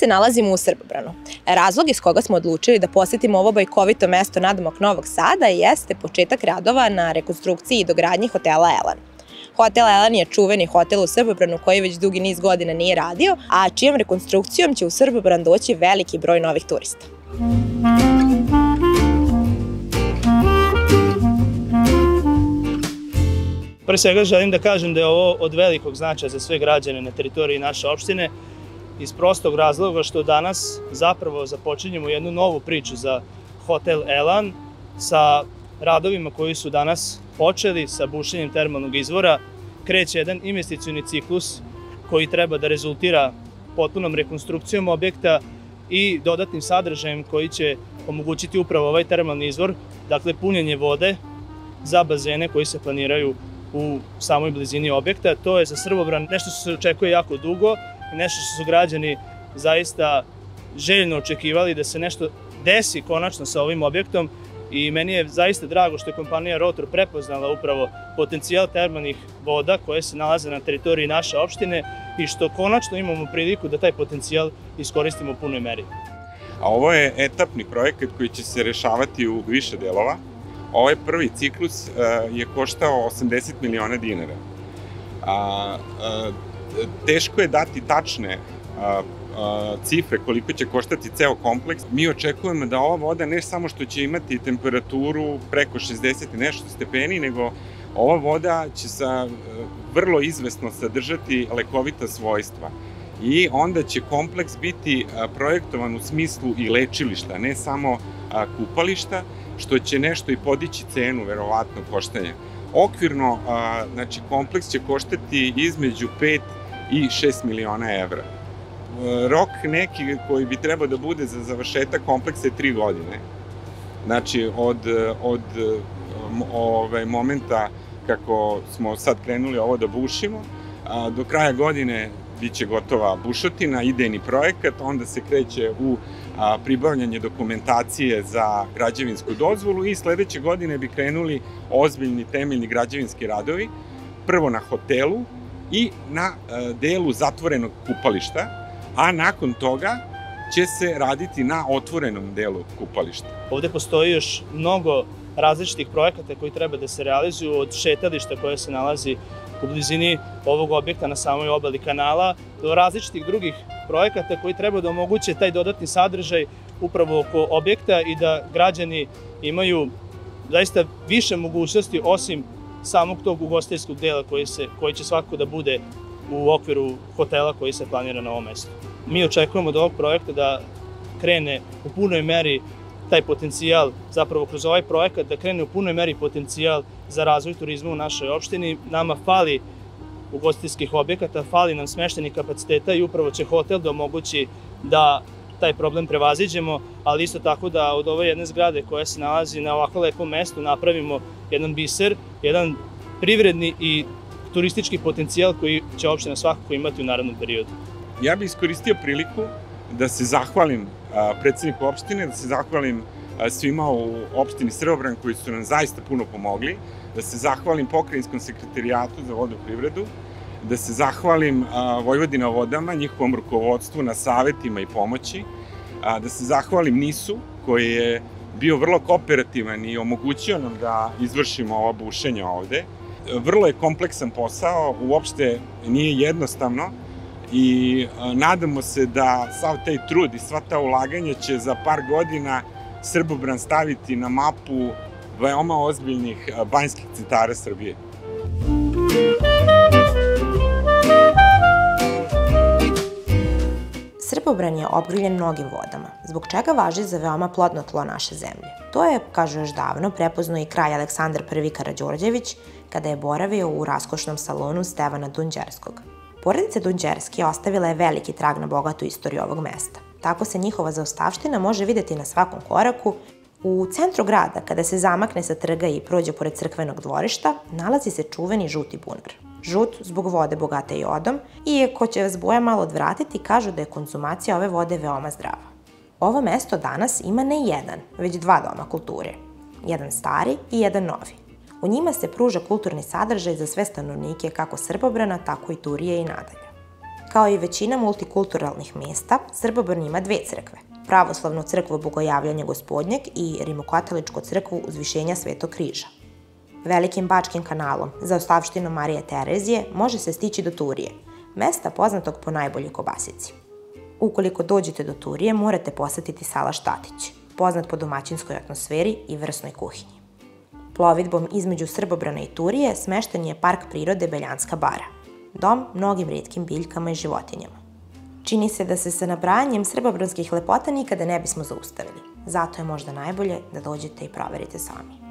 se nalazimo u Srbobranu. Razlog iz koga smo odlučili da posetimo ovo bajkovito mesto nadomak Novog Sada jeste početak radova na rekonstrukciji i dogradnji hotela Elan. Hotel Elan je čuveni hotel u Srbobranu koji već dugi niz godina nije radio, a čijom rekonstrukcijom će u Srbobran doći veliki broj novih turista. Pre svega želim da kažem da je ovo od velikog značaja za sve građane na teritoriji naše opštine iz prostog razloga što danas zapravo započinjemo jednu novu priču za Hotel Elan sa radovima koji su danas počeli sa bušenjem termalnog izvora. Kreće jedan investicioni ciklus koji treba da rezultira potpunom rekonstrukcijom objekta i dodatnim sadržajem koji će omogućiti upravo ovaj termalni izvor, dakle punjenje vode za bazene koji se planiraju u samoj blizini objekta. To je za Srbobran nešto što se očekuje jako dugo i nešto što su građani zaista željno očekivali da se nešto desi konačno sa ovim objektom i meni je zaista drago što je kompanija Rotor prepoznala upravo potencijal termalnih voda koje se nalaze na teritoriji naše opštine i što konačno imamo priliku da taj potencijal iskoristimo u punoj meri. A ovo je etapni projekat koji će se rešavati u više delova. Ovaj prvi ciklus je koštao 80 miliona dinara. Teško je dati tačne cifre koliko će koštati ceo kompleks. Mi očekujemo da ova voda ne samo što će imati temperaturu preko 60 i nešto stepeni, nego ova voda će vrlo izvesno sadržati lekovita svojstva. I onda će kompleks biti projektovan u smislu i lečilišta, ne samo kupališta, što će nešto i podići cenu, verovatno, koštanja. Okvirno, znači, kompleks će koštati između 5 i 6 miliona evra. Rok neki koji bi trebao da bude za završetak kompleksa je 3 godine. Znači, od momenta kako smo sad krenuli ovo da bušimo, do kraja godine biće gotova bušotina, idejni projekat, onda se kreće u pribavljanje dokumentacije za građevinsku dozvolu i sledeće godine bi krenuli ozbiljni temeljni građevinski radovi, prvo na hotelu i na delu zatvorenog kupališta, a nakon toga će se raditi na otvorenom delu kupališta. Ovde postoji još mnogo različitih projekata koji treba da se realizuju, od šetališta koje se nalazi u blizini ovog objekta na samoj obali kanala, do različitih drugih projekata koji treba da omoguće taj dodatni sadržaj upravo oko objekta i da građani imaju zaista više mogućnosti osim samog tog ugostiteljskog dela koji će svakako da bude u okviru hotela koji se planira na ovom mestu. Mi očekujemo od ovog projekta da krene u punoj meri taj potencijal, zapravo kroz ovaj projekat, da krene u punoj meri potencijal za razvoj turizma u našoj opštini. Nama fali ugostiteljskih objekata, fali nam smeštajnih kapaciteta i upravo će hotel da omogući da taj problem prevaziđemo, ali isto tako da od ove jedne zgrade koja se nalazi na ovako lepom mestu napravimo jedan biser, jedan privredni i turistički potencijal koji će opština svakako imati u narednom periodu. Ja bih iskoristio priliku da se zahvalim predsedniku opštine, da se zahvalim svima u opštini Srbobran koji su nam zaista puno pomogli, da se zahvalim Pokrajinskom sekretarijatu za vodoprivredu, da se zahvalim Vojvodina vodama, njihovom rukovodstvu na savetima i pomoći, da se zahvalim NIS-u koji je bio vrlo kooperativan i omogućio nam da izvršimo ova bušenja ovde. Vrlo je kompleksan posao, uopšte nije jednostavno i nadamo se da sav taj trud i sva ta ulaganja će za par godina Srbobran staviti na mapu veoma ozbiljnih banjskih centara Srbije. Srbobran je opgrljen mnogim vodama, zbog čega važi za veoma plodno tlo naše zemlje. To je, kažu još davno, prepoznao i kralj Aleksandar I Karađorđević kada je boravio u raskošnom salonu Stevana Dunđerskog. Porodica Dunđerski ostavila je veliki trag na bogatu istoriju ovog mesta. Tako se njihova zaostavština može videti na svakom koraku. U centru grada, kada se zamakne sa trga i prođe pored crkvenog dvorišta, nalazi se čuveni žuti bunar. Žut zbog vode bogate jodom, iako će vas boja malo odvratiti, kažu da je konzumacija ove vode veoma zdrava. Ovo mesto danas ima ne jedan, već 2 doma kulture. Jedan stari i jedan novi. U njima se pruža kulturni sadržaj za sve stanovnike kako Srbobrana, tako i Turije i nadalje. Kao i većina multikulturalnih mesta, Srbobran ima dve crkve. Pravoslavnu crkvu Bogojavljanja Gospodnjeg i rimokatoličku crkvu Uzvišenja Svetog križa. Velikim Bačkim kanalom, zaostavštinom Marije Terezije, može se stići do Turije, mesta poznatog po najboljoj kobasici. Ukoliko dođete do Turije, morate posetiti Salaš Tatić, poznat po domaćinskoj atmosferi i vrsnoj kuhinji. Plovidbom između Srbobrana i Turije smešten je Park prirode Beljanska bara, dom mnogim retkim biljkama i životinjama. Čini se da se sa nabrajanjem srbobranskih lepota nikada ne bismo zaustavili, zato je možda najbolje da dođete i proverite sami.